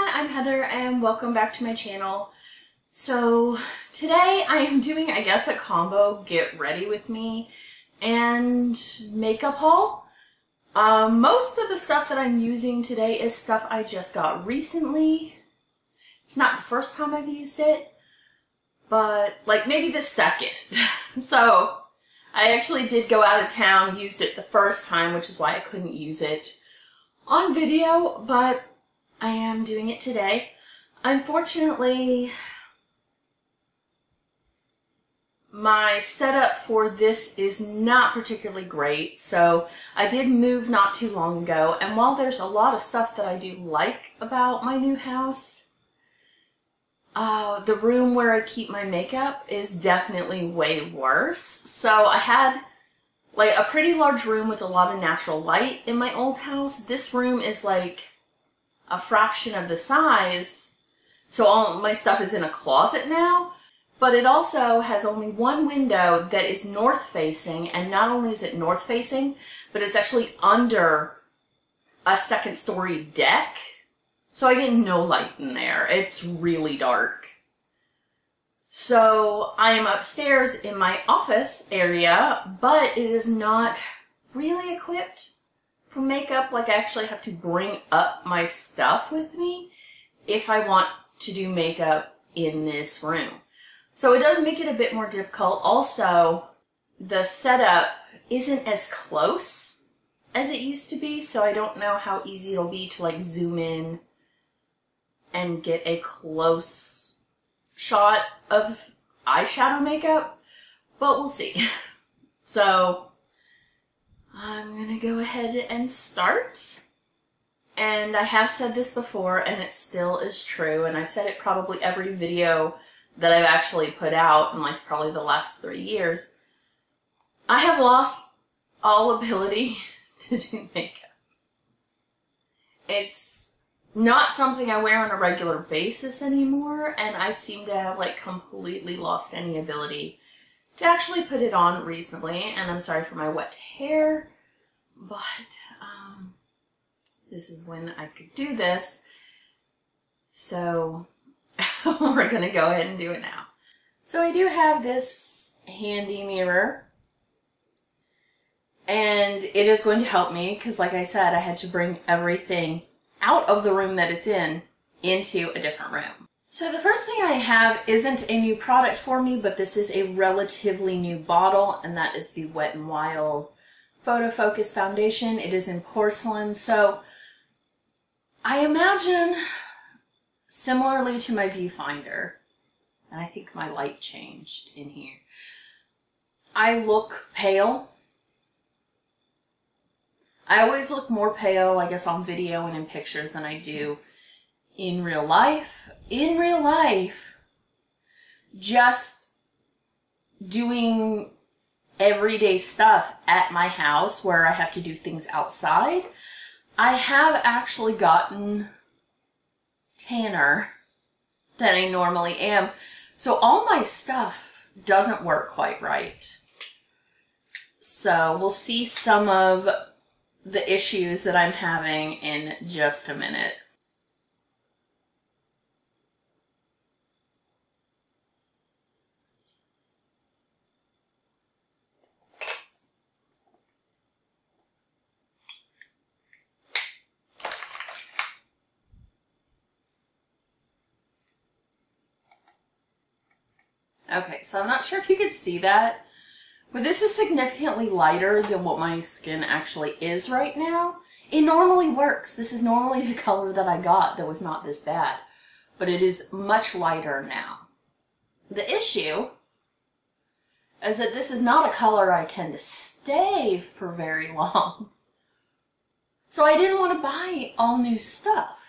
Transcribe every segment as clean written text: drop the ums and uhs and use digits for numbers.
I'm Heather and welcome back to my channel. So today I am doing, I guess, a combo get ready with me and makeup haul. Most of the stuff that I'm using today is stuff I just got recently. It's not the first time I've used it, but like maybe the second. So I actually did go out of town, used it the first time, which is why I couldn't use it on video, but I am doing it today. Unfortunately, my setup for this is not particularly great, so I did move not too long ago, and while there's a lot of stuff that I do like about my new house, the room where I keep my makeup is definitely way worse. So I had like a pretty large room with a lot of natural light in my old house. This room is like a fraction of the size, so all my stuff is in a closet now, but it also has only one window that is north facing, and not only is it north facing, but it's actually under a second story deck, so I get no light in there. It's really dark. So I am upstairs in my office area, but it is not really equipped for makeup. Like, I actually have to bring up my stuff with me if I want to do makeup in this room. So it does make it a bit more difficult. Also, the setup isn't as close as it used to be, so I don't know how easy it'll be to like zoom in and get a close shot of eyeshadow makeup, but we'll see. So I'm gonna go ahead and start. And I have said this before, and it still is true, and I've said it probably every video that I've actually put out in like probably the last 3 years. I have lost all ability to do makeup. It's not something I wear on a regular basis anymore, and I seem to have like completely lost any ability to actually put it on reasonably. And I'm sorry for my wet hair, but this is when I could do this, so we're gonna go ahead and do it now. So I do have this handy mirror, and it is going to help me because, like I said, I had to bring everything out of the room that it's in into a different room. So the first thing I have isn't a new product for me, but this is a relatively new bottle, and that is the Wet n Wild Photo Focus Foundation. It is in porcelain, so I imagine similarly to my viewfinder, and I think my light changed in here, I look pale. I always look more pale, I guess, on video and in pictures than I do in real life. In real life, just doing everyday stuff at my house where I have to do things outside, I have actually gotten tanner than I normally am. So all my stuff doesn't work quite right. So we'll see some of the issues that I'm having in just a minute. Okay, so I'm not sure if you could see that, but this is significantly lighter than what my skin actually is right now. It normally works. This is normally the color that I got that was not this bad, but it is much lighter now. The issue is that this is not a color I tend to stay for very long. So I didn't want to buy all new stuff.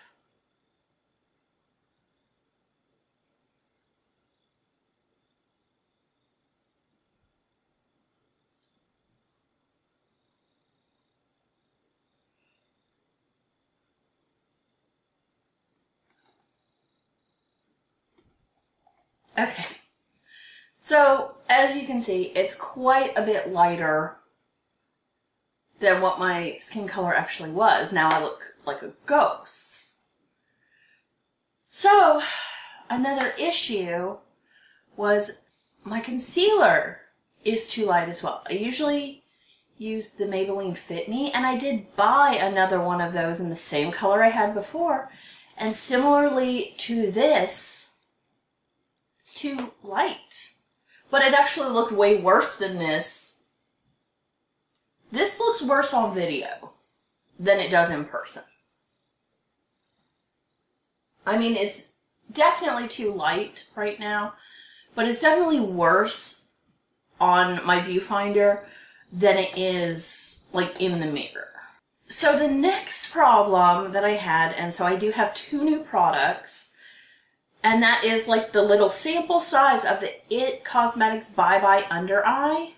Okay, so as you can see, it's quite a bit lighter than what my skin color actually was. Now I look like a ghost. So, another issue was my concealer is too light as well. I usually use the Maybelline Fit Me, and I did buy another one of those in the same color I had before, and similarly to this, it's too light. But it actually looked way worse than this. This looks worse on video than it does in person. I mean, it's definitely too light right now, but it's definitely worse on my viewfinder than it is like in the mirror. So the next problem that I had, and so I do have 2 new products, and that is like the little sample size of the IT Cosmetics Bye Bye Under Eye,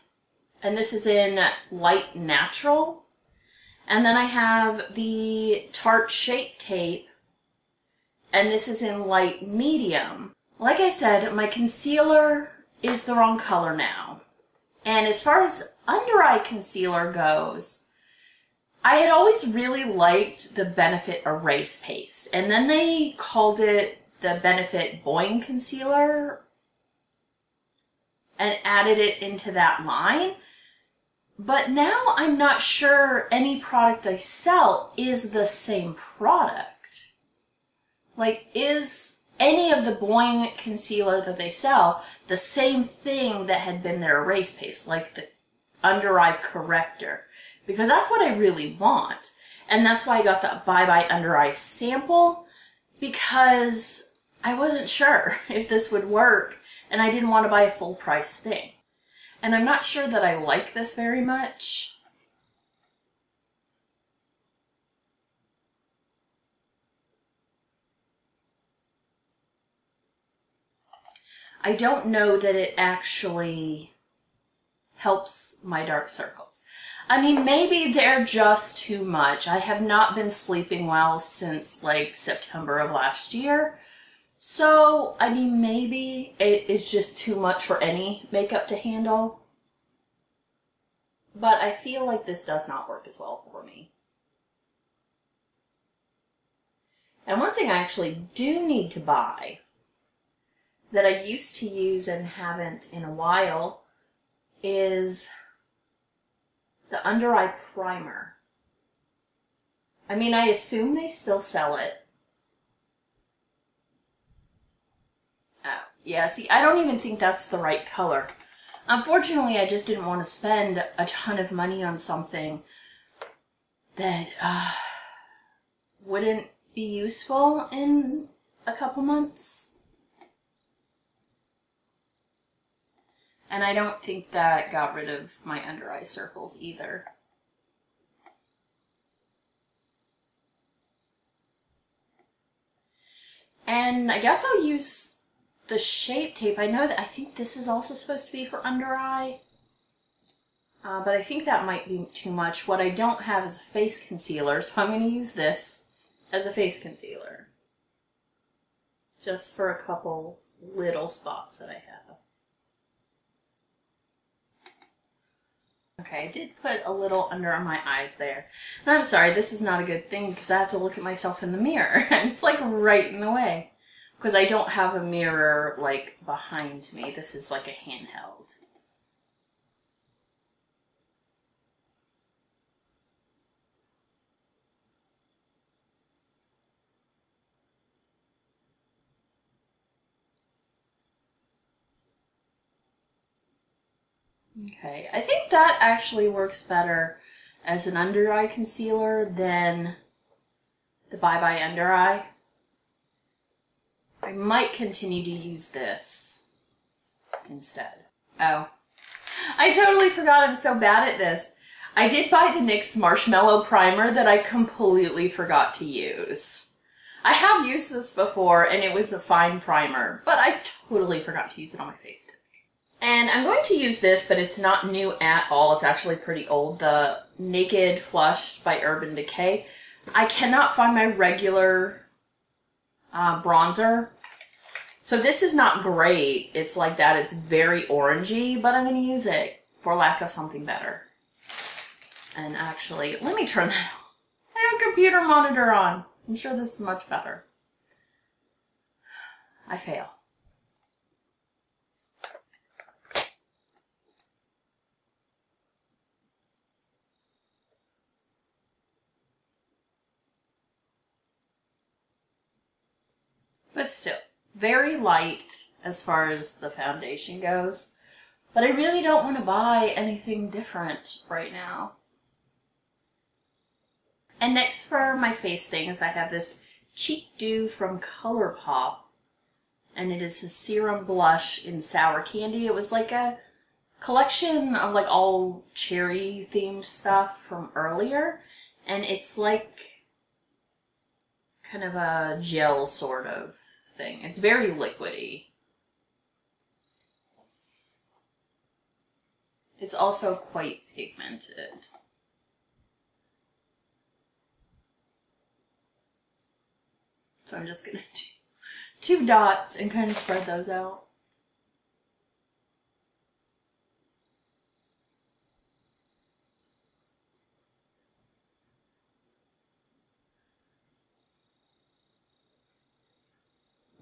and this is in Light Natural. And then I have the Tarte Shape Tape, and this is in Light Medium. Like I said, my concealer is the wrong color now. And as far as under eye concealer goes, I had always really liked the Benefit Erase Paste. And then they called it the Benefit Boing Concealer and added it into that line. But now I'm not sure any product they sell is the same product. Like, is any of the Boing concealer that they sell the same thing that had been their erase paste, like the under eye corrector? Because that's what I really want. And that's why I got the Bye Bye Under Eye sample, because I wasn't sure if this would work and I didn't want to buy a full price thing. And I'm not sure that I like this very much. I don't know that it actually helps my dark circles. I mean, maybe they're just too much. I have not been sleeping well since like September of last year. So, I mean, maybe it is just too much for any makeup to handle. But I feel like this does not work as well for me. And one thing I actually do need to buy that I used to use and haven't in a while is the under eye primer. I mean, I assume they still sell it. Oh, yeah, see, I don't even think that's the right color. Unfortunately, I just didn't want to spend a ton of money on something that wouldn't be useful in a couple months. And I don't think that got rid of my under eye circles either. And I guess I'll use the Shape Tape. I think this is also supposed to be for under eye. But I think that might be too much. What I don't have is a face concealer, so I'm going to use this as a face concealer. Just for a couple little spots that I have. Okay, I did put a little under my eyes there. And I'm sorry, this is not a good thing because I have to look at myself in the mirror. And it's like right in the way. Because I don't have a mirror like behind me. This is like a handheld. Okay, I think that actually works better as an under eye concealer than the Bye Bye Under Eye. I might continue to use this instead. Oh, I totally forgot. I'm so bad at this. I did buy the NYX Marshmallow Primer that I completely forgot to use. I have used this before and it was a fine primer, but I totally forgot to use it on my face today. And I'm going to use this, but it's not new at all. It's actually pretty old. The Naked Flushed by Urban Decay. I cannot find my regular bronzer. So this is not great. It's like that. It's very orangey, but I'm going to use it for lack of something better. And actually, let me turn that on. I have a computer monitor on. I'm sure this is much better. I fail. But still, very light as far as the foundation goes. But I really don't want to buy anything different right now. And next for my face things, I have this Cheek Dew from ColourPop. And it is a serum blush in Sour Candy. It was like a collection of like all cherry themed stuff from earlier. And it's like kind of a gel sort of thing. It's very liquidy. It's also quite pigmented. So I'm just gonna do 2 dots and kind of spread those out.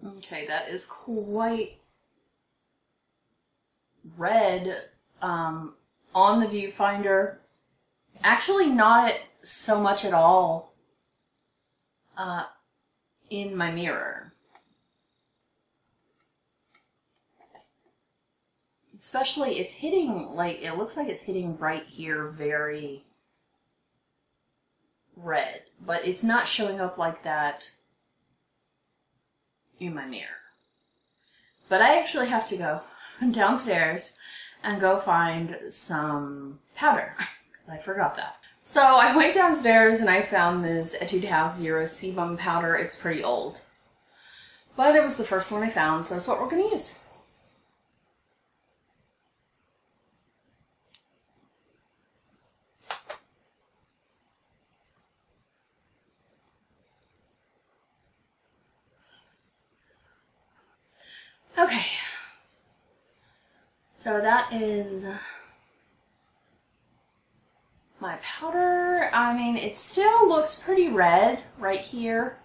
Okay, that is quite red on the viewfinder. Actually not so much at all in my mirror. Especially, it's hitting, like, it looks like it's hitting right here very red. But it's not showing up like that in my mirror. But I actually have to go downstairs and go find some powder, because I forgot that. So I went downstairs and I found this Etude House Zero Sebum powder. It's pretty old, but it was the first one I found, so that's what we're going to use. Okay, so that is my powder. I mean, it still looks pretty red right here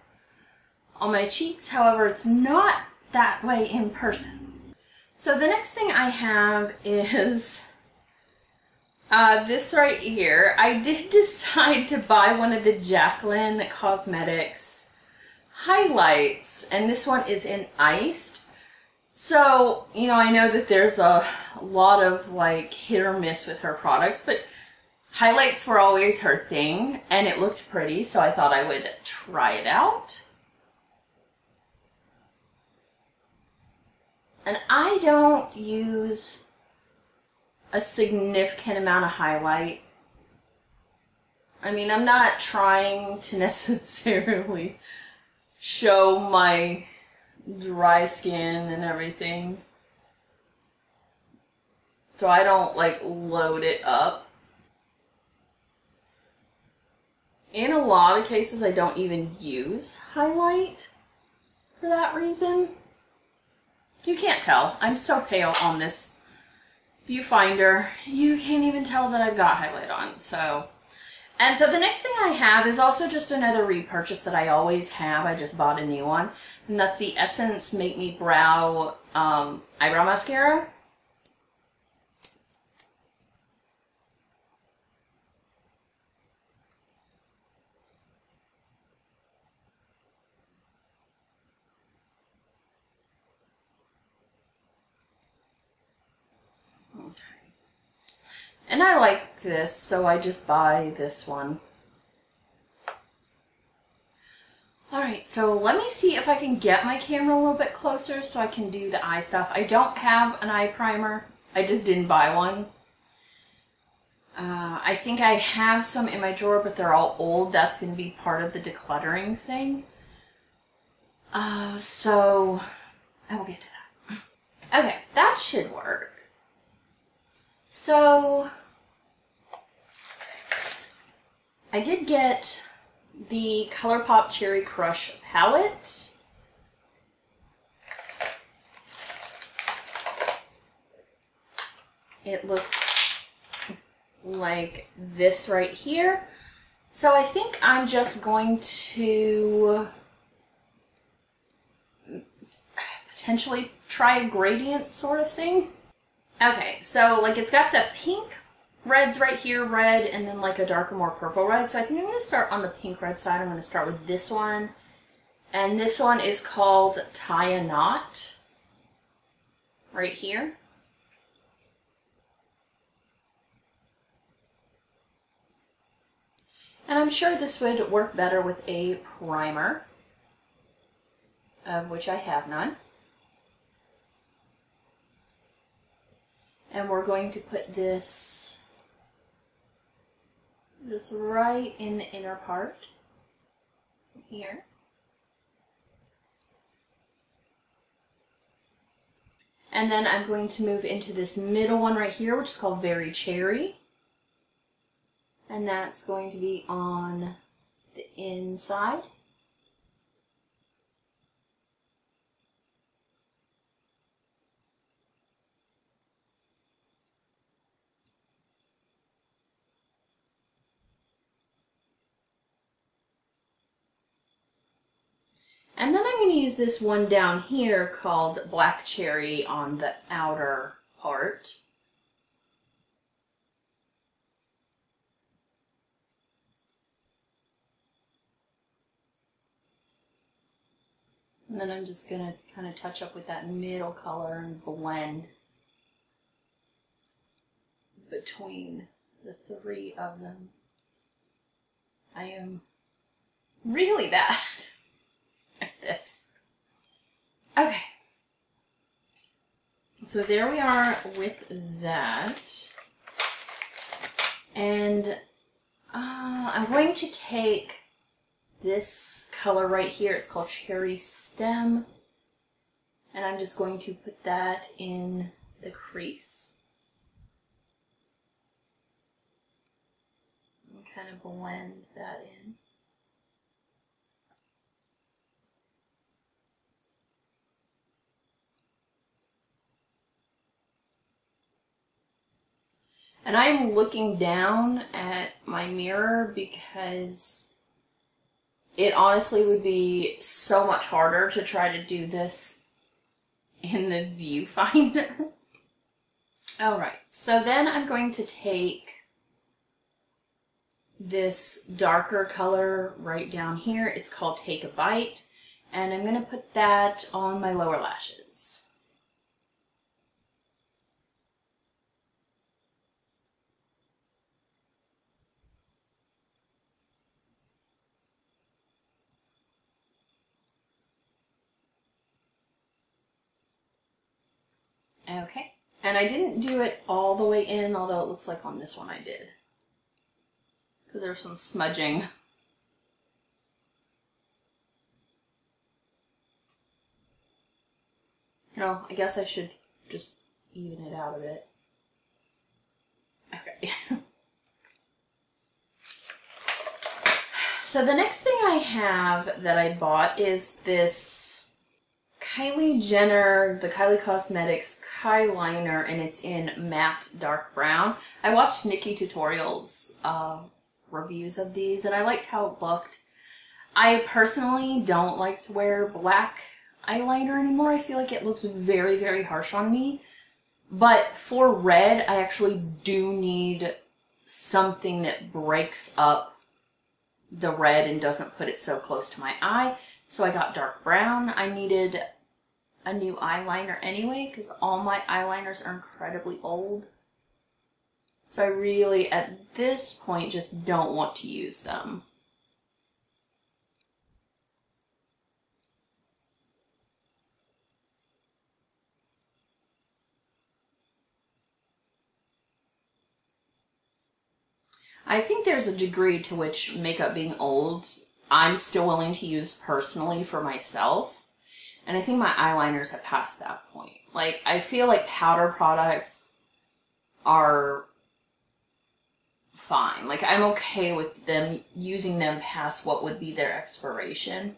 on my cheeks. However, it's not that way in person. So the next thing I have is this right here. I did decide to buy one of the Jaclyn Cosmetics highlights, and this one is in iced. So, you know, I know that there's a lot of like hit or miss with her products, but highlights were always her thing, and it looked pretty, so I thought I would try it out. And I don't use a significant amount of highlight. I mean, I'm not trying to necessarily show my dry skin and everything, so I don't like load it up. In a lot of cases I don't even use highlight for that reason. You can't tell, I'm so pale on this viewfinder, you can't even tell that I've got highlight on. So the next thing I have is also just another repurchase that I always have. I just bought a new one, and that's the Essence Make Me Brow Eyebrow Mascara. Okay. And I like this, so I just buy this one. Alright, so let me see if I can get my camera a little bit closer so I can do the eye stuff. I don't have an eye primer. I just didn't buy one. I think I have some in my drawer, but they're all old. That's going to be part of the decluttering thing. So I will get to that. Okay, that should work. So I did get the ColourPop Cherry Crush palette. It looks like this right here. So I think I'm just going to potentially try a gradient sort of thing. Okay, so like it's got the pink reds right here, red, and then like a darker, more purple red. So I think I'm going to start on the pink red side. I'm going to start with this one. And this one is called Tie a Knot, right here. And I'm sure this would work better with a primer, of which I have none. And we're going to put this just right in the inner part here. And then I'm going to move into this middle one right here, which is called Very Cherry. And that's going to be on the inside. And then I'm going to use this one down here called Black Cherry on the outer part. And then I'm just going to kind of touch up with that middle color and blend between the three of them. I am really bad at this. Okay. So there we are with that. And I'm going to take this color right here. It's called Cherry Stem. And I'm just going to put that in the crease. And kind of blend that in. And I'm looking down at my mirror because it honestly would be so much harder to try to do this in the viewfinder. Alright, so then I'm going to take this darker color right down here. It's called Take a Bite. And I'm going to put that on my lower lashes. Okay, and I didn't do it all the way in, although it looks like on this one I did. Because there's some smudging. No, I guess I should just even it out a bit. Okay. So the next thing I have that I bought is this Kylie Jenner, the Kylie Cosmetics Kyliner, and it's in matte dark brown. I watched Nikki Tutorials reviews of these, and I liked how it looked. I personally don't like to wear black eyeliner anymore. I feel like it looks very, very harsh on me. But for red, I actually do need something that breaks up the red and doesn't put it so close to my eye. So I got dark brown. I needed a new eyeliner anyway, because all my eyeliners are incredibly old. So I really, at this point, just don't want to use them. I think there's a degree to which makeup being old, I'm still willing to use personally for myself. And I think my eyeliners have passed that point. Like, I feel like powder products are fine. Like, I'm okay with them using them past what would be their expiration.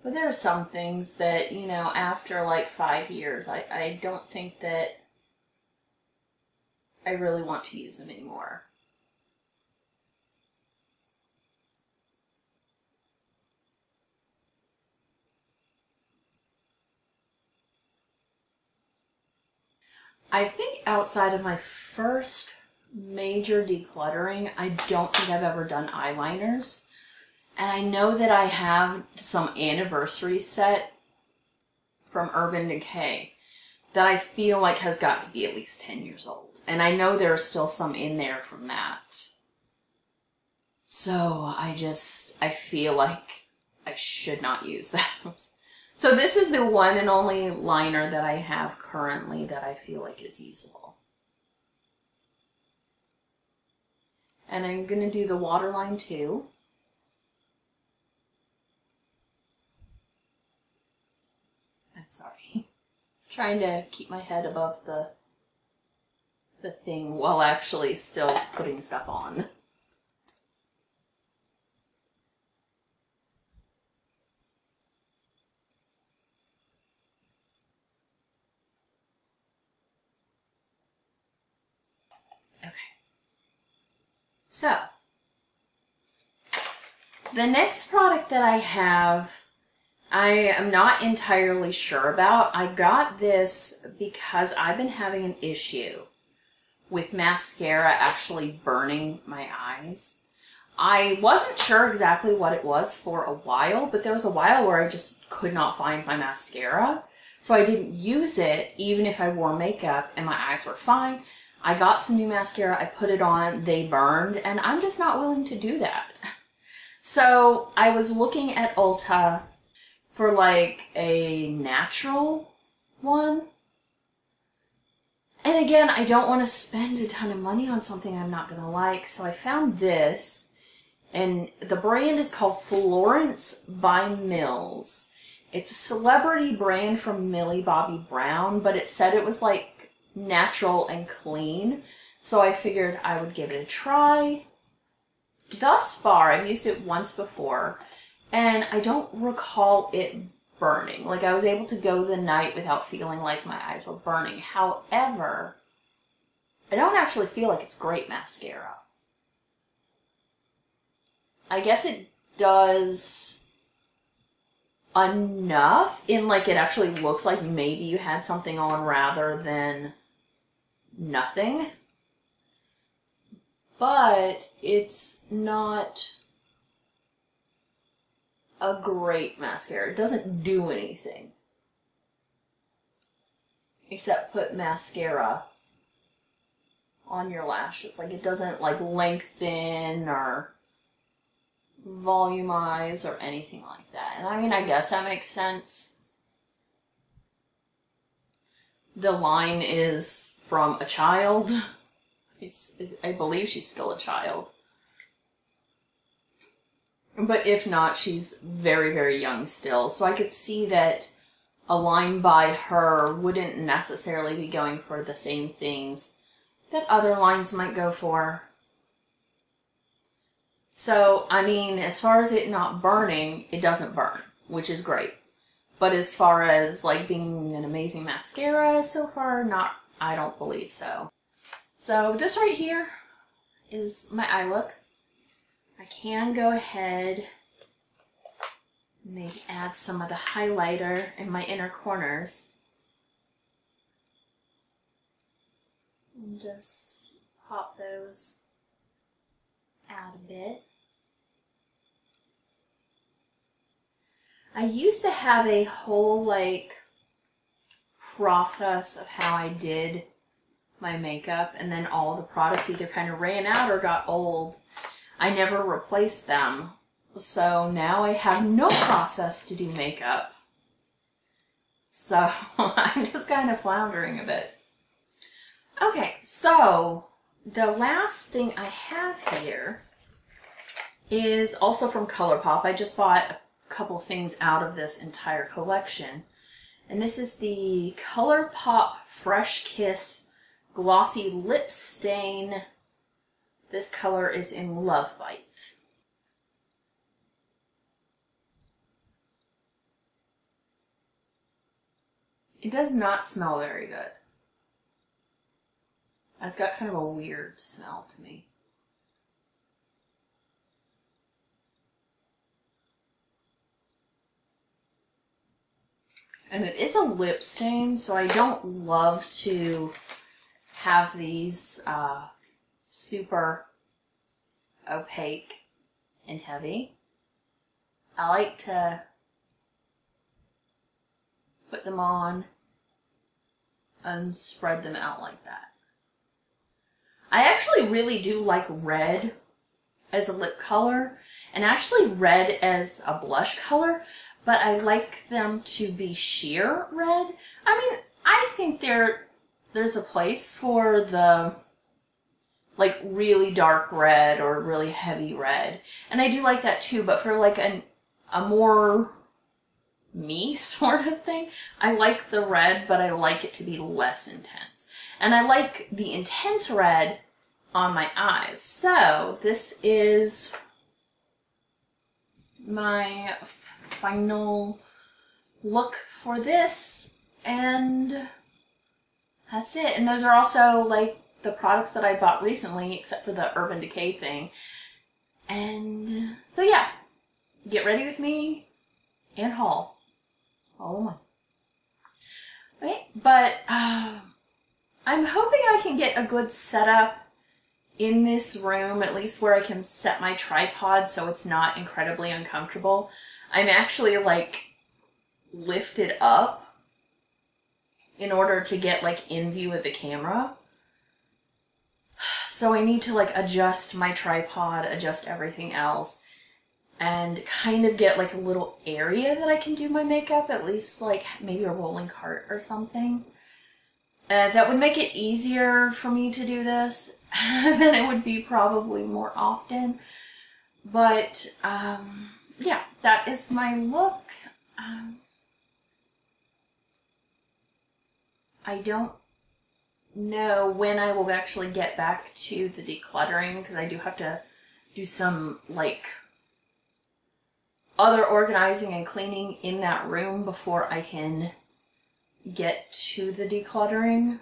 But there are some things that, you know, after like 5 years, I don't think that I really want to use them anymore. I think outside of my first major decluttering, I don't think I've ever done eyeliners. And I know that I have some anniversary set from Urban Decay that I feel like has got to be at least 10 years old. And I know there are still some in there from that. So I feel like I should not use those. So this is the one and only liner that I have currently that I feel like is usable. And I'm going to do the waterline too. I'm sorry. Trying to keep my head above the thing while actually still putting stuff on. Okay. So, the next product that I have, I am not entirely sure about. I got this because I've been having an issue with mascara actually burning my eyes. I wasn't sure exactly what it was for a while, but there was a while where I just could not find my mascara. So I didn't use it even if I wore makeup and my eyes were fine. I got some new mascara, I put it on, they burned, and I'm just not willing to do that. So I was looking at Ulta for like a natural one. And again, I don't want to spend a ton of money on something I'm not going to like, so I found this, and the brand is called Florence by Mills. It's a celebrity brand from Millie Bobby Brown, but it said it was like natural and clean, so I figured I would give it a try. Thus far, I've used it once before, and I don't recall it burning. Like, I was able to go the night without feeling like my eyes were burning. However, I don't actually feel like it's great mascara. I guess it does enough in like it actually looks like maybe you had something on rather than nothing. But it's not a great mascara. It doesn't do anything except put mascara on your lashes. Like, it doesn't like lengthen or volumize or anything like that. And I mean, I guess that makes sense. The line is from a child. I believe she's still a child. But if not, she's very, very young still. So I could see that a line by her wouldn't necessarily be going for the same things that other lines might go for. So, I mean, as far as it not burning, it doesn't burn, which is great. But as far as, like, being an amazing mascara, so far, I don't believe so. So, this right here is my eye look. I can go ahead and maybe add some of the highlighter in my inner corners. And just pop those out a bit. I used to have a whole like process of how I did my makeup, and then all the products either kind of ran out or got old. I never replaced them. So now I have no process to do makeup. So I'm just kind of floundering a bit. Okay, so the last thing I have here is also from ColourPop. I just bought a couple things out of this entire collection. And this is the ColourPop Fresh Kiss Glossy Lip Stain. This color is in Love Bite. It does not smell very good. It's got kind of a weird smell to me. And it is a lip stain, so I don't love to have these super opaque and heavy. I like to put them on and spread them out like that. I actually really do like red as a lip color and actually red as a blush color, but I like them to be sheer red. I mean, I think there's a place for the like really dark red or really heavy red, and I do like that too, but for like a more me sort of thing, I like the red, but I like it to be less intense. And I like the intense red on my eyes. So this is my final look for this, and that's it. And those are also like the products that I bought recently, except for the Urban Decay thing. And so yeah, get ready with me and haul. All in one. Okay, but I'm hoping I can get a good setup in this room, at least where I can set my tripod so it's not incredibly uncomfortable. I'm actually like lifted up in order to get like in view of the camera. So I need to like adjust my tripod, adjust everything else, and kind of get like a little area that I can do my makeup, at least like maybe a rolling cart or something. That would make it easier for me to do this than it would be probably more often. But yeah, that is my look. I don't know when I will actually get back to the decluttering, because I do have to do some like other organizing and cleaning in that room before I can get to the decluttering.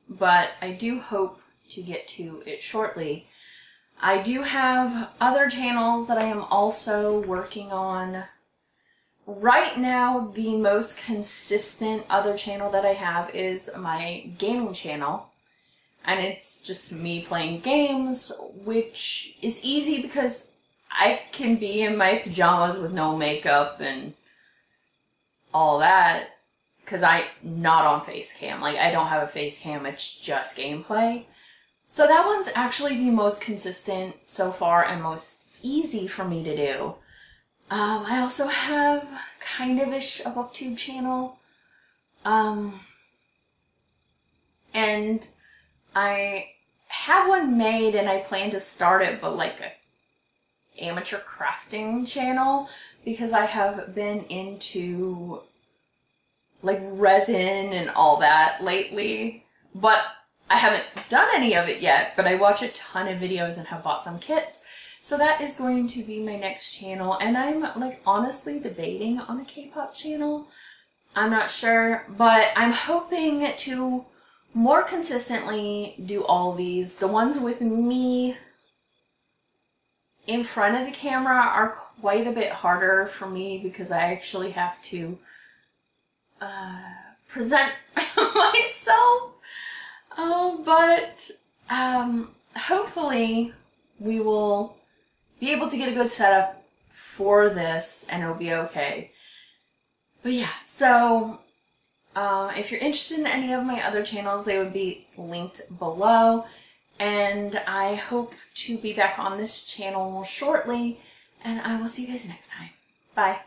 But I do hope to get to it shortly. I do have other channels that I am also working on. Right now, the most consistent other channel that I have is my gaming channel. And it's just me playing games, which is easy because I can be in my pajamas with no makeup and all that, because I'm not on face cam. Like, I don't have a face cam, it's just gameplay. So that one's actually the most consistent so far and most easy for me to do. I also have kind of-ish a booktube channel. And I have one made and I plan to start it, but like a amateur crafting channel, because I have been into like resin and all that lately, but I haven't done any of it yet, but I watch a ton of videos and have bought some kits. So that is going to be my next channel, and I'm like honestly debating on a K-pop channel. I'm not sure, but I'm hoping to more consistently do all these. The ones with me in front of the camera are quite a bit harder for me because I actually have to present myself. But hopefully we will be able to get a good setup for this and it'll be okay. But yeah, so if you're interested in any of my other channels, they would be linked below. And I hope to be back on this channel shortly, and I will see you guys next time. Bye.